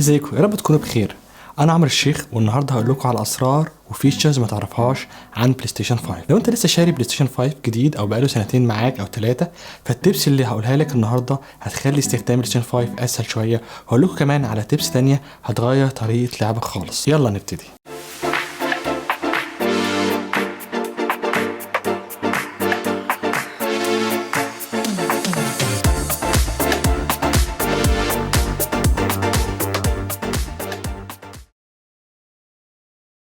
ازيكم؟ يا رب تكونوا بخير. انا عمرو الشيخ، والنهارده هقول لكم على اسرار وفيتشرز ما تعرفهاش عن بلاي ستيشن 5. لو انت لسه شاري بلاي ستيشن 5 جديد او بقاله سنتين معاك او 3، فالتبس اللي هقولها لك النهارده هتخلي استخدام بلاي ستيشن 5 اسهل شويه. هقول لكم كمان على تبس تانية هتغير طريقه لعبك خالص. يلا نبتدي.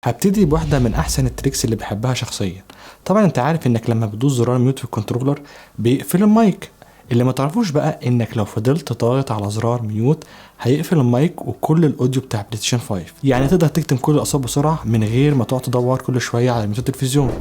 هبتدي بواحدة من أحسن التريكس اللي بحبها شخصيا. طبعا انت عارف انك لما بتدوس زرار ميوت في الكنترولر بيقفل المايك. اللي ما تعرفوش بقى انك لو فضلت ضاغط على زرار ميوت هيقفل المايك وكل الاوديو بتاع بلاي ستيشن 5. يعني تقدر تكتم كل الاصوات بسرعه من غير ما تقعد تدور كل شويه على ميوت التلفزيون.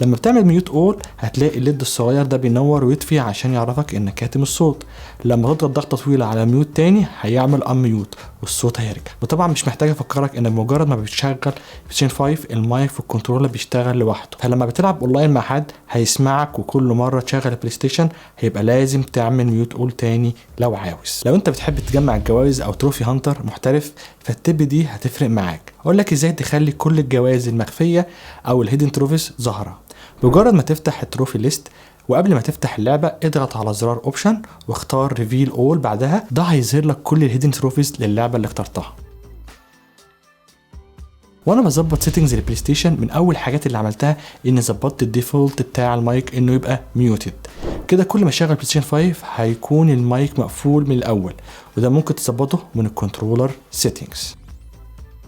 لما بتعمل ميوت اول هتلاقي الليد الصغير ده بينور ويطفي عشان يعرفك انك كاتم الصوت. لما تضغط ضغطه طويله على ميوت تاني هيعمل ان ميوت والصوت هيرجع. وطبعا مش محتاج افكرك ان بمجرد ما بتشغل بلاي ستيشن 5 المايك في الكنترولر بيشتغل لوحده، فلما بتلعب اونلاين مع حد هيسمعك، وكل مره تشغل البلاي ستيشن هيبقى لازم تعمل ميوت اول تاني لو عاوز. لو انت بتحب تجمع الجوائز او تروفي هانتر محترف فالتب دي هتفرق معاك. اقول لك ازاي تخلي كل الجوائز المخفيه او الهيدن تروفيز ظاهره. بمجرد ما تفتح التروفي ليست وقبل ما تفتح اللعبه اضغط على زرار اوبشن واختار ريفيل اول، بعدها ده هيظهر لك كل الهيدن تروفيز للعبه اللي اخترتها. وانا بظبط سيتنجز البلاي ستيشن من اول حاجات اللي عملتها اني ظبطت الديفولت بتاع المايك انه يبقى ميوتد. كده كل ما اشغل بلاي ستيشن 5 هيكون المايك مقفول من الاول، وده ممكن تظبطه من الكنترولر سيتنجز.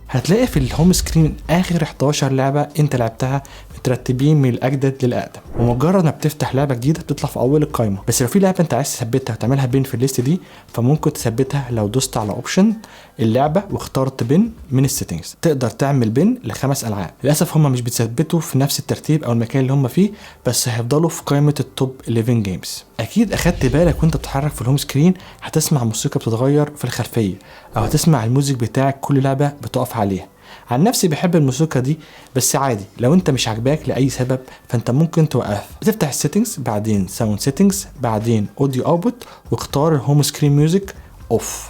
هتلاقي في الهوم سكرين اخر 11 لعبه انت لعبتها مترتبين من الاجدد للاقدم، ومجرد ما بتفتح لعبه جديده بتطلع في اول القائمه. بس لو في لعبه انت عايز تثبتها وتعملها بين في الليست دي فممكن تثبتها لو دوست على اوبشن اللعبه واخترت بين من السيتنجز. تقدر تعمل بين ل5 العاب. للاسف هم مش بيتثبتوا في نفس الترتيب او المكان اللي هم فيه، بس هيفضلوا في قائمه التوب 11 جيمز. اكيد اخدت بالك وانت بتتحرك في الهوم سكرين هتسمع موسيقى بتتغير في الخلفيه، او هتسمع الموزيك بتاعك كل لعبه بتقف عليها. عن نفسي بحب الموسيقى دي، بس عادي لو انت مش عاجباك لاي سبب فانت ممكن توقف. بتفتح السيتنجز، بعدين ساوند سيتنجز، بعدين اوديو اوتبوت، واختار الهوم سكرين ميوزك اوف.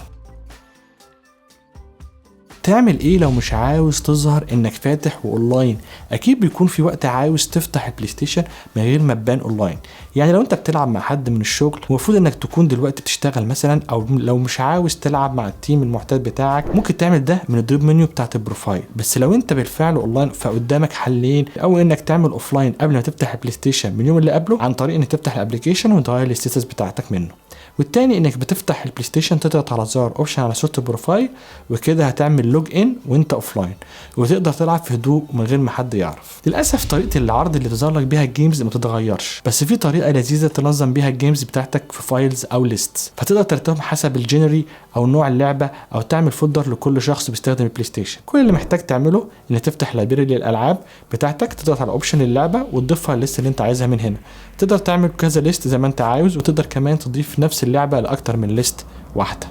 تعمل ايه لو مش عاوز تظهر انك فاتح واونلاين؟ اكيد بيكون في وقت عاوز تفتح البلاي ستيشن من غير ما تبان اونلاين. يعني لو انت بتلعب مع حد من الشغل المفروض انك تكون دلوقتي بتشتغل مثلا، او لو مش عاوز تلعب مع التيم المعتاد بتاعك ممكن تعمل ده من الدروب منيو بتاعت البروفايل. بس لو انت بالفعل اونلاين فقدامك حلين، او انك تعمل اوفلاين قبل ما تفتح البلاي ستيشن من اليوم اللي قبله عن طريق انك تفتح الابلكيشن وتغير الستاتس بتاعتك منه، والتاني انك بتفتح البلاي ستيشن تضغط على زرار اوبشن على صورة البروفايل، وكده هتعمل لوج ان وانت اوفلاين وتقدر تلعب في هدوء من غير ما حد يعرف. للاسف طريقه العرض اللي بتظهر لك بيها الجيمز ما تتغيرش، بس في طريقه لذيذه تنظم بيها الجيمز بتاعتك في فايلز او ليست، فتقدر ترتبهم حسب الجينري او نوع اللعبه، او تعمل فولدر لكل شخص بيستخدم البلاي ستيشن. كل اللي محتاج تعمله ان تفتح لايبراري للالعاب بتاعتك، تضغط على اوبشن اللعبه وتضيفها للليست اللي انت عايزها من هنا. تقدر تعمل كذا ليست زي ما انت عاوز، وتقدر كمان تضيف نفس اللعبه لاكتر من ليست واحده.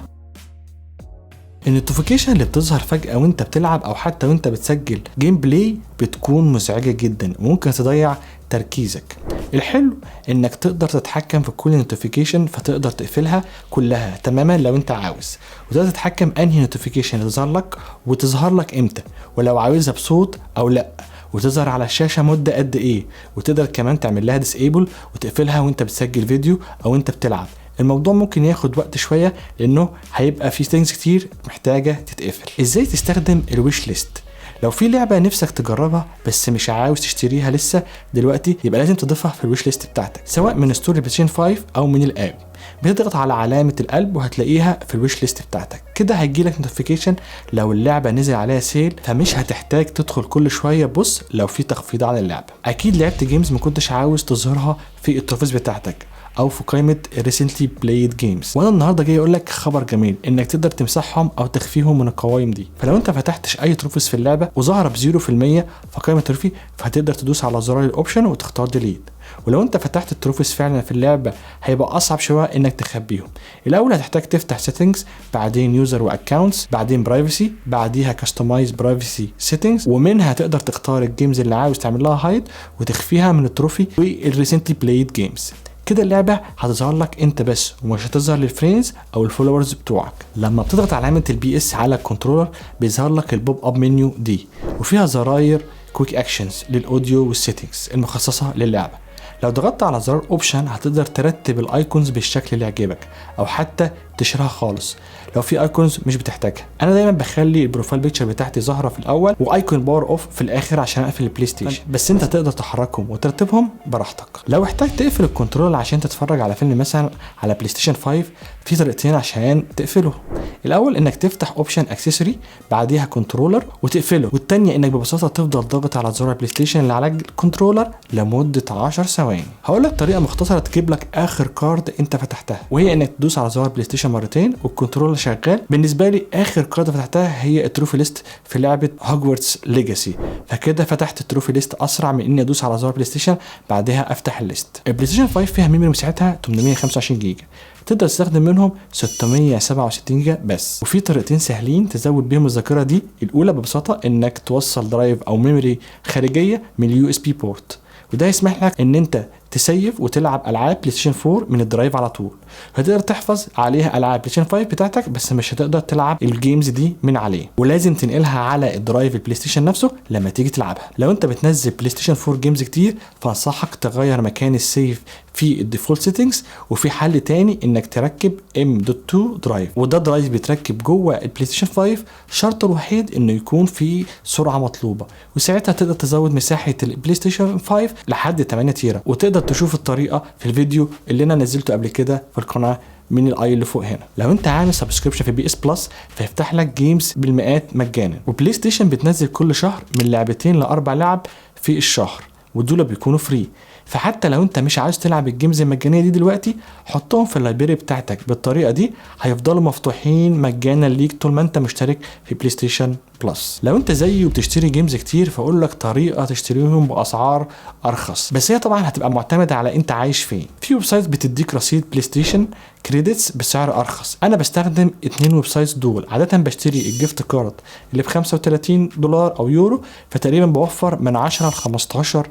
النوتيفيكيشن اللي بتظهر فجأة وانت بتلعب او حتى وانت بتسجل جيم بلاي بتكون مزعجة جدا وممكن تضيع تركيزك. الحلو انك تقدر تتحكم في كل نوتيفيكيشن، فتقدر تقفلها كلها تماما لو انت عاوز، وتقدر تتحكم انهي نوتيفيكيشن تظهر لك وتظهر لك امتى، ولو عاوزها بصوت او لا، وتظهر على الشاشة مدة قد ايه، وتقدر كمان تعمل لها ديسيبل وتقفلها وانت بتسجل فيديو او انت بتلعب. الموضوع ممكن ياخد وقت شوية لانه هيبقى في ثينجز كتير محتاجة تتقفل. ازاي تستخدم الويش ليست؟ لو في لعبة نفسك تجربها بس مش عاوز تشتريها لسه دلوقتي يبقى لازم تضيفها في الويش ليست بتاعتك، سواء من ستور بلاي ستيشن 5 او من الاب. بتضغط على علامة القلب وهتلاقيها في الويش ليست بتاعتك. كده هيجيلك نوتيفيكيشن لو اللعبة نزل عليها سيل، فمش هتحتاج تدخل كل شوية بص لو في تخفيض على اللعبة. اكيد لعبت جيمز ما كنتش عاوز تظهرها في التروفيز بتاعتك او في قائمه recently played games، وانا النهارده جاي اقول لك خبر جميل انك تقدر تمسحهم او تخفيهم من القوائم دي. فلو انت فتحتش اي تروفيز في اللعبه وظهر ب0% في قائمه التروفي فهتقدر تدوس على زرار الاوبشن وتختار ديليت. ولو انت فتحت التروفيز فعلا في اللعبه هيبقى اصعب شويه انك تخبيهم. الاول هتحتاج تفتح سيتنجز، بعدين يوزر واكونتس، بعدين برايفسي، بعديها كاستمايز برايفسي سيتنجز، ومنها تقدر تختار الجيمز اللي عاوز تعمل لها هايد وتخفيها من التروفي والريسنتلي بلايد جيمز. كده اللعبه هتظهر لك انت بس ومش هتظهر للفريندز او الفولورز بتوعك. لما بتضغط على علامه البي اس على الكنترولر بيظهر لك البوب اب منيو دي، وفيها زراير كويك اكشنز للاوديو والسيتنجز المخصصه للعبه. لو ضغطت على زرار اوبشن هتقدر ترتب الايكونز بالشكل اللي يعجبك او حتى تشيلها خالص لو في ايكونز مش بتحتاجها. انا دايما بخلي البروفايل بيكتشر بتاعتي ظاهره في الاول وايكون باور اوف في الاخر عشان اقفل البلاي ستيشن، بس انت تقدر تحركهم وترتبهم براحتك. لو احتاج تقفل الكنترول عشان تتفرج على فيلم مثلا على بلاي ستيشن 5، في طريقتين عشان تقفله. الاول انك تفتح اوبشن اكسسوري بعديها كنترولر وتقفله، والثانيه انك ببساطه تفضل ضاغط على زرار البلاي ستيشن اللي على الكنترولر لمده 10 ثواني. هقول لك طريقه مختصره تجيب لك اخر كارد انت فتحتها، وهي انك تدوس على زرار البلاي ستيشن مرتين والكنترولر شغال. بالنسبه لي اخر كارد فتحتها هي التروفي ليست في لعبه هوجورتس ليجاسي، فكده فتحت التروفي ليست اسرع من اني ادوس على زرار بلاي ستيشن بعدها افتح الليست. البلاي ستيشن 5 فيها ميموري مساحتها 825 جيجا، تقدر تستخدم منهم 667 جيجا بس. وفي طريقتين سهلين تزود بيهم الذاكره دي. الاولى ببساطه انك توصل درايف او ميموري خارجيه من اليو اس بي بورت، وده يسمح لك ان انت تسيف وتلعب العاب بلاي ستيشن 4 من الدرايف على طول. هتقدر تحفظ عليها العاب بلاي ستيشن 5 بتاعتك، بس مش هتقدر تلعب الجيمز دي من عليه، ولازم تنقلها على الدرايف البلاي ستيشن نفسه لما تيجي تلعبها. لو انت بتنزل بلاي ستيشن 4 جيمز كتير فانصحك تغير مكان السيف في الديفولت سيتنجز، وفي حل تاني انك تركب M.2 درايف، وده درايف بيتركب جوه البلاي ستيشن 5. شرطه الوحيد انه يكون فيه سرعه مطلوبه، وساعتها تقدر تزود مساحه البلاي ستيشن 5 لحد 8 تيرا. وتقدر تشوف الطريقه في الفيديو اللي انا نزلته قبل كده في القناه من الاي اللي فوق هنا. لو انت عامل سبسكريبشن في بي اس بلس فيفتح لك جيمز بالمئات مجانا، وبلاي ستيشن بتنزل كل شهر من لعبتين ل4 لعب في الشهر، ودول بيكونوا فري. فحتى لو انت مش عايز تلعب الجيمز المجانيه دي دلوقتي، حطهم في اللايبراري بتاعتك بالطريقه دي، هيفضلوا مفتوحين مجانا ليك طول ما انت مشترك في بلاي ستيشن بلس. لو انت زيي وبتشتري جيمز كتير فاقول لك طريقه تشتريهم باسعار ارخص، بس هي طبعا هتبقى معتمده على انت عايش فين. في ويب سايت بتديك رصيد بلاي ستيشن كريدتس بسعر ارخص. انا بستخدم 2 ويب سايتس دول. عاده بشتري الجيفت كارد اللي ب $35 او يورو، فتقريبا بوفر من 10 ل $15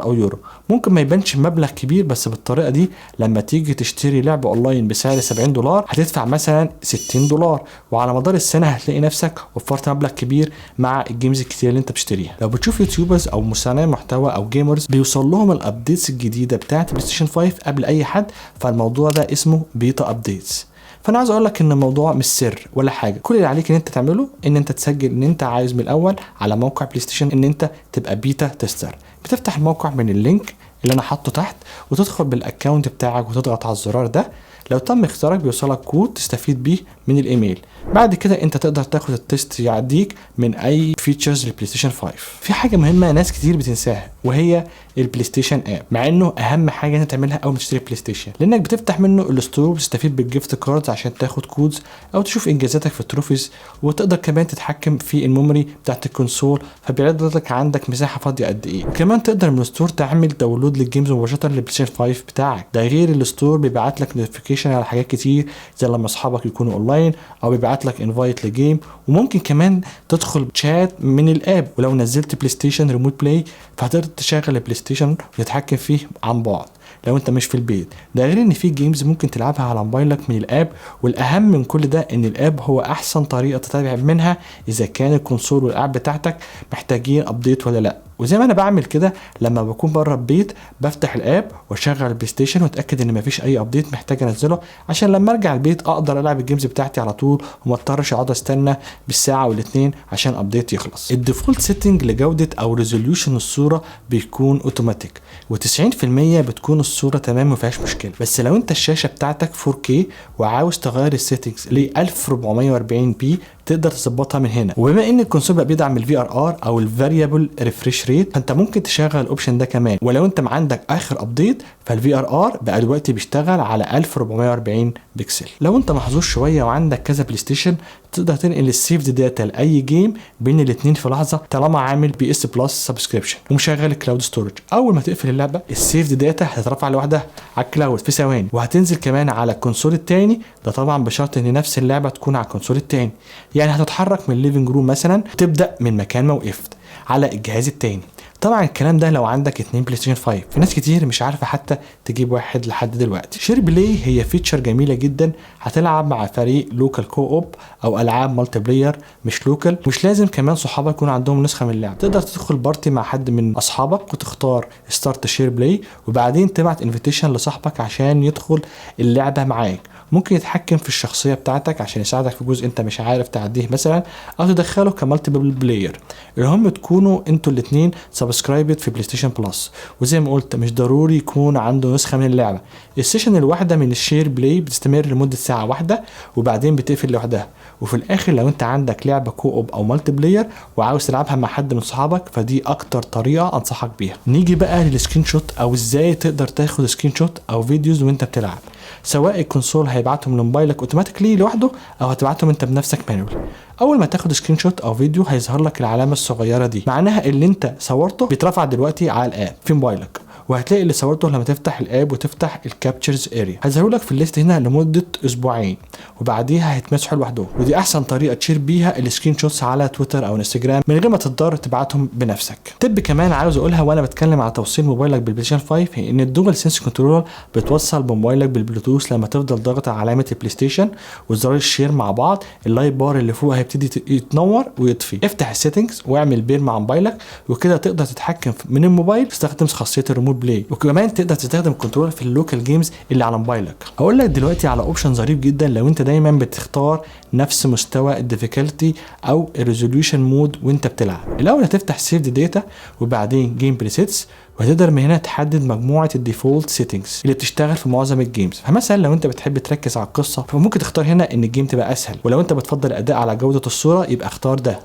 او يورو. ممكن ما يبانش مبلغ كبير، بس بالطريقه دي لما تيجي تشتري لعبه اونلاين بسعر $70 هتدفع مثلا $60، وعلى مدار السنه هتلاقي نفسك وفرت مبلغ كبير مع الجيمز الكتير اللي انت بتشتريها. لو بتشوف يوتيوبرز او مصنعين محتوى او جيمرز بيوصل لهم الابديتس الجديده بتاعه بلاي ستيشن 5 قبل اي حد، فالموضوع ده اسمه بيتا ابديتس. فانا عايز اقول لك ان الموضوع مش سر ولا حاجه. كل اللي عليك ان انت تعمله ان انت تسجل ان انت عايز من الاول على موقع بلاي ستيشن ان انت تبقى بيتا تيستر. بتفتح الموقع من اللينك اللي انا حاطه تحت، وتدخل بالاكونت بتاعك وتضغط على الزرار ده. لو تم اختيارك بيوصلك كود تستفيد بيه من الايميل. بعد كده انت تقدر تاخد التيست يعديك من اي فيتشرز للبلاي ستيشن 5. في حاجه مهمه ناس كتير بتنساها، وهي البلاي ستيشن اب، مع انه اهم حاجه انت تعملها اول ما تشتري بلاي ستيشن، لانك بتفتح منه الستور وتستفيد بالجيفت كاردز عشان تاخد كودز او تشوف انجازاتك في التروفيز، وتقدر كمان تتحكم في الميموري بتاعت الكونسول فبيعرض لك عندك مساحه فاضيه قد ايه. وكمان تقدر من الستور تعمل داونلود للجيمز مباشره للبلاي ستيشن 5 بتاعك. ده غير الستور بيبعت لك نوتيفيكيشن على حاجات كتير زي لما اصحابك يكونوا اونلاين، او بيبعت لك انفايت لجيم، وممكن كمان تدخل شات من الاب. ولو نزلت بلاي ستيشن ريموت بلاي فهتقدر تشغل البلاي ستيشن وتتحكم فيه عن بعد لو انت مش في البيت. ده غير ان في جيمز ممكن تلعبها على موبايلك من الاب، والاهم من كل ده ان الاب هو احسن طريقه تتابع منها اذا كان الكونسول والاب بتاعتك محتاجين ابديت ولا لا. وزي ما انا بعمل كده لما بكون بره البيت بفتح الاب واشغل البلاي ستيشن واتاكد ان مفيش اي ابديت محتاج انزله، عشان لما ارجع البيت اقدر العب الجيمز بتاعتي على طول وما اضطرش اقعد استنى بالساعه والاثنين عشان ابديت يخلص. الديفولت سيتنج لجوده او ريزوليوشن الصوره بيكون اوتوماتيك، و90% بتكون الصوره تمام ما فيهاش مشكله. بس لو انت الشاشه بتاعتك 4K وعاوز تغير السيتنجز ل 1440p تقدر تظبطها من هنا. وبما ان الكونسول بقى بيدعم الفي ار ار او الفاريبل ريفريش ريت، فانت ممكن تشغل الاوبشن ده كمان. ولو انت عندك اخر ابديت فالفي ار ار بقى دلوقتي بيشتغل على 1440 بكسل. لو انت محظوظ شويه وعندك كذا بلاي ستيشن تقدر تنقل السيفد داتا لاي جيم بين الاثنين في لحظه طالما عامل بي اس بلس سبسكريبشن ومشغل الكلاود ستورج. اول ما تقفل اللعبه السيفد داتا هتترفع لوحدها على الكلاود في ثواني، وهتنزل كمان على الكونسول الثاني. ده طبعا بشرط ان نفس اللعبه تكون على الكونسول الثاني، يعني هتتحرك من الليفنج روم مثلا وتبدا من مكان ما وقفت على الجهاز الثاني. طبعا الكلام ده لو عندك 2 بلاي ستيشن 5. في ناس كتير مش عارفه حتى تجيب واحد لحد دلوقتي. شير بلاي هي فيتشر جميله جدا، هتلعب مع فريق لوكال كو اوب او العاب مالتي بلاير مش لوكال. مش لازم كمان صحابك يكون عندهم نسخه من اللعبه، تقدر تدخل بارتي مع حد من اصحابك وتختار ستارت شير بلاي، وبعدين تبعت انفيتيشن لصاحبك عشان يدخل اللعبه معاك. ممكن يتحكم في الشخصيه بتاعتك عشان يساعدك في جزء انت مش عارف تعديه مثلا، او تدخله كمالتيبل بلاير. المهم تكونوا انتوا الاثنين سبسكرايبد في بلاي ستيشن بلس. وزي ما قلت مش ضروري يكون عنده نسخه من اللعبه. السيشن الواحده من الشير بلاي بتستمر لمده ساعه واحده وبعدين بتقفل لوحدها. وفي الاخر لو انت عندك لعبه كو اوب او مالتي بلاير وعاوز تلعبها مع حد من صحابك، فدي اكتر طريقه انصحك بيها. نيجي بقى للسكرين شوت، او ازاي تقدر تاخد سكرين شوت او فيديوز وانت بتلعب، سواء الكونسول هيبعتهم لموبايلك اوتوماتيكلي لوحده او هتبعتهم انت بنفسك مانوال. اول ما تاخد سكرين شوت او فيديو هيظهر لك العلامه الصغيره دي، معناها اللي انت صورته بيترفع دلوقتي على الاب في موبايلك. وهتلاقي اللي صورته لما تفتح الاب وتفتح الكابتشرز اريا هيظهروا لك في الليست هنا لمده اسبوعين، وبعديها هيتمسحوا لوحدهم. ودي احسن طريقه تشير بيها السكرين شوتس على تويتر او انستجرام من غير ما تضطر تبعتهم بنفسك. تب كمان عاوز اقولها وانا بتكلم على توصيل موبايلك بالبلاي ستيشن 5، هي ان الدوال سنس كنترولر بتوصل بموبايلك بالبلوتوث. لما تفضل ضاغط على علامه البلاي ستيشن وزرار الشير مع بعض، اللايت بار اللي فوق هيبتدي يتنور ويطفي. افتح السيتنجز واعمل بير مع موبايلك، وكده تقدر تتحكم من الموبايل تستخدم خاصيه الريموت بلاي، وكمان تقدر تستخدم الكنترولر في اللوكال جيمز اللي على موبايلك. هقول لك دلوقتي على اوبشن ظريف جدا لو انت دايما بتختار نفس مستوى الديفيكولتي او الريزوليوشن مود وانت بتلعب. الاول هتفتح سيف داتا وبعدين جيم بريسيتس، وهتقدر من هنا تحدد مجموعه الديفولت سيتنجز اللي بتشتغل في معظم الجيمز. فمثلا لو انت بتحب تركز على القصه فممكن تختار هنا ان الجيم تبقى اسهل، ولو انت بتفضل الاداء على جوده الصوره يبقى اختار ده.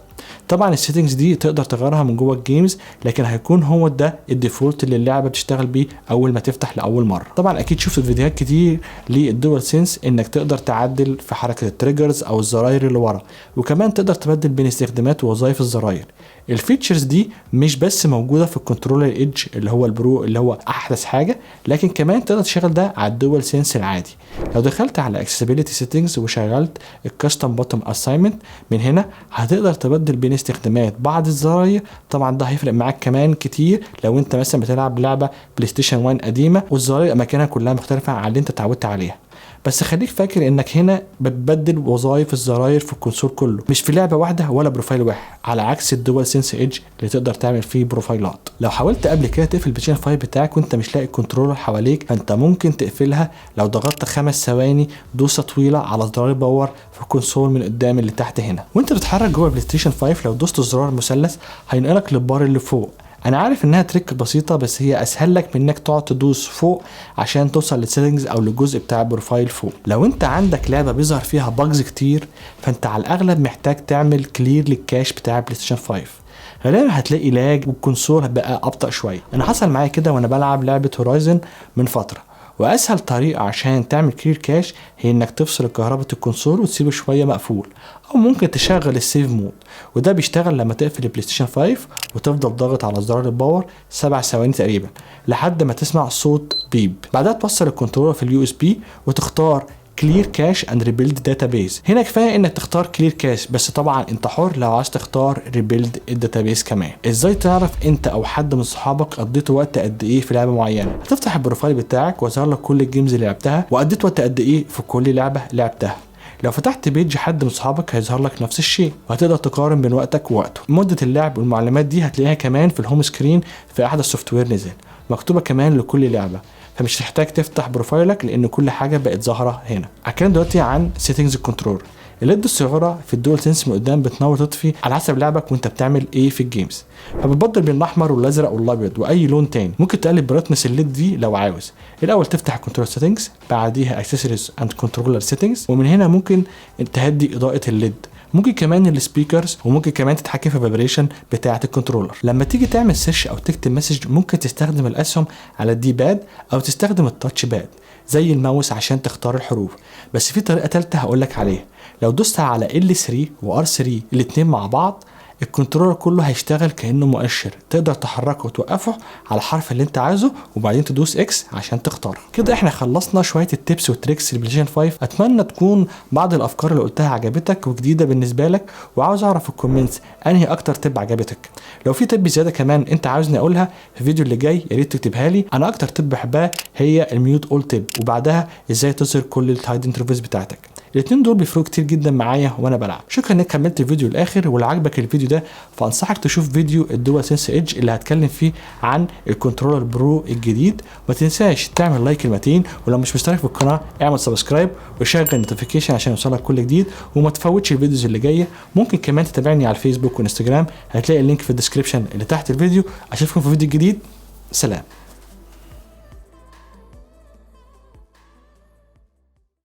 طبعا السيتنجز دي تقدر تغيرها من جوه الجيمز، لكن هيكون هو ده الديفولت اللي اللعبه بتشتغل بيه اول ما تفتح لاول مره. طبعا اكيد شفت فيديوهات كتير للدول سنس انك تقدر تعدل في حركه التريجرز او الزراير اللي ورا، وكمان تقدر تبدل بين استخدامات ووظائف الزراير. الفيتشرز دي مش بس موجوده في الكنترولر ايدج اللي هو البرو اللي هو احدث حاجه، لكن كمان تقدر تشغل ده على الدول سنس العادي. لو دخلت على اكسسبيليتي سيتنجز وشغلت الكاستم بوتوم اساينمنت من هنا، هتقدر تبدل بين استخدامات بعض الزراير. طبعا ده هيفرق معاك كمان كتير لو انت مثلا بتلعب لعبه بلاي ستيشن 1 قديمه والزراير اماكنها كلها مختلفه عن اللي انت اتعودت عليها. بس خليك فاكر انك هنا بتبدل وظائف الزراير في الكونسول كله، مش في لعبه واحده ولا بروفايل واحد، على عكس الدول سنس ايدج اللي تقدر تعمل فيه بروفايلات. لو حاولت قبل كده تقفل البلاي ستيشن 5 بتاعك وانت مش لاقي الكنترولر حواليك، فانت ممكن تقفلها لو ضغطت 5 ثواني دوسه طويله على زرار الباور في الكونسول من قدام اللي تحت هنا. وانت بتتحرك جوه البلاي ستيشن 5 لو دوست الزرار المثلث هينقلك للبار اللي فوق. انا عارف انها تريك بسيطه، بس هي اسهل لك من انك تقعد تدوس فوق عشان توصل للسيتنجز او للجزء بتاع البروفايل فوق. لو انت عندك لعبه بيظهر فيها باجز كتير، فانت على الاغلب محتاج تعمل كلير للكاش بتاع البلاي ستيشن 5. غالبا هتلاقي لاج والكونسول بقى ابطا شويه. انا حصل معايا كده وانا بلعب لعبه هورايزن من فتره، واسهل طريقه عشان تعمل كلير كاش هي انك تفصل الكهرباء الكونسول وتسيبه شويه مقفول، او ممكن تشغل السيف مود، وده بيشتغل لما تقفل البلاي ستيشن 5 وتفضل ضاغط على زرار الباور 7 ثواني تقريبا لحد ما تسمع صوت بيب. بعدها توصل الكنترولر في اليو اس بي وتختار كلير كاش اند ريبيلد داتابيز. هنا كفايه انك تختار كلير كاش، بس طبعا انت حر لو عايز تختار ريبيلد الداتابيز كمان. ازاي تعرف انت او حد من صحابك قضيتوا وقت قد ايه في لعبه معينه؟ هتفتح البروفايل بتاعك ويظهر لك كل الجيمز اللي لعبتها وقضيت وقت قد ايه في كل لعبه لعبتها. لو فتحت بيج حد من صحابك هيظهر لك نفس الشيء، وهتقدر تقارن بين وقتك ووقته. مده اللعب والمعلومات دي هتلاقيها كمان في الهوم سكرين في احدث سوفت وير نزل، مكتوبه كمان لكل لعبه، فمش هتحتاج تفتح بروفايلك لان كل حاجه بقت ظاهره هنا. هتكلم دلوقتي عن سيتنجز الكنترول. الليد الصغيره في الدول سنس من قدام بتنور وتطفي على حسب لعبك وانت بتعمل ايه في الجيمز، فبتبدل بين الاحمر والازرق والابيض واي لون تاني. ممكن تقلب برايتنس الليد دي لو عاوز. الاول تفتح كنترول سيتنجز، بعديها اكسسوارز اند كنترولر سيتنجز، ومن هنا ممكن تهدي اضاءه الليد. ممكن كمان السبيكرز، وممكن كمان تتحكم في الفايبريشن بتاعه الكنترولر. لما تيجي تعمل سيرش او تكتب مسج ممكن تستخدم الاسهم على الدي باد او تستخدم التاتش باد زي الماوس عشان تختار الحروف. بس في طريقه ثالثه هقول لك عليها. لو دوست على L3 و R3 الاثنين مع بعض، الكنترولر كله هيشتغل كانه مؤشر، تقدر تحركه وتوقفه على الحرف اللي انت عايزه وبعدين تدوس اكس عشان تختار. كده احنا خلصنا شويه التيبس والتريكس للبلايستيشن 5. اتمنى تكون بعض الافكار اللي قلتها عجبتك وجديده بالنسبه لك، وعاوز اعرف في الكومنتس انهي اكتر تب عجبتك. لو في تب زياده كمان انت عاوزني اقولها في الفيديو اللي جاي يا ريت تكتبها لي. انا اكتر تب بحبها هي الميوت اول تب، وبعدها ازاي تظهر كل الهايد انترفيس بتاعتك. الاثنين دول بيفرقوا كتير جدا معايا وانا بلعب. شكرا انك كملت الفيديو الاخر، ولو عجبك الفيديو ده فانصحك تشوف فيديو الدول سنس ايدج اللي هتكلم فيه عن الكنترولر برو الجديد. ما تنساش تعمل لايك المتين، ولو مش مشترك في القناه اعمل سبسكرايب وشغل النوتيفيكيشن عشان يوصلك كل جديد، وما تفوتش الفيديوز اللي جايه. ممكن كمان تتابعني على الفيسبوك وانستجرام، هتلاقي اللينك في الديسكريبشن اللي تحت الفيديو. اشوفكم في فيديو جديد، سلام.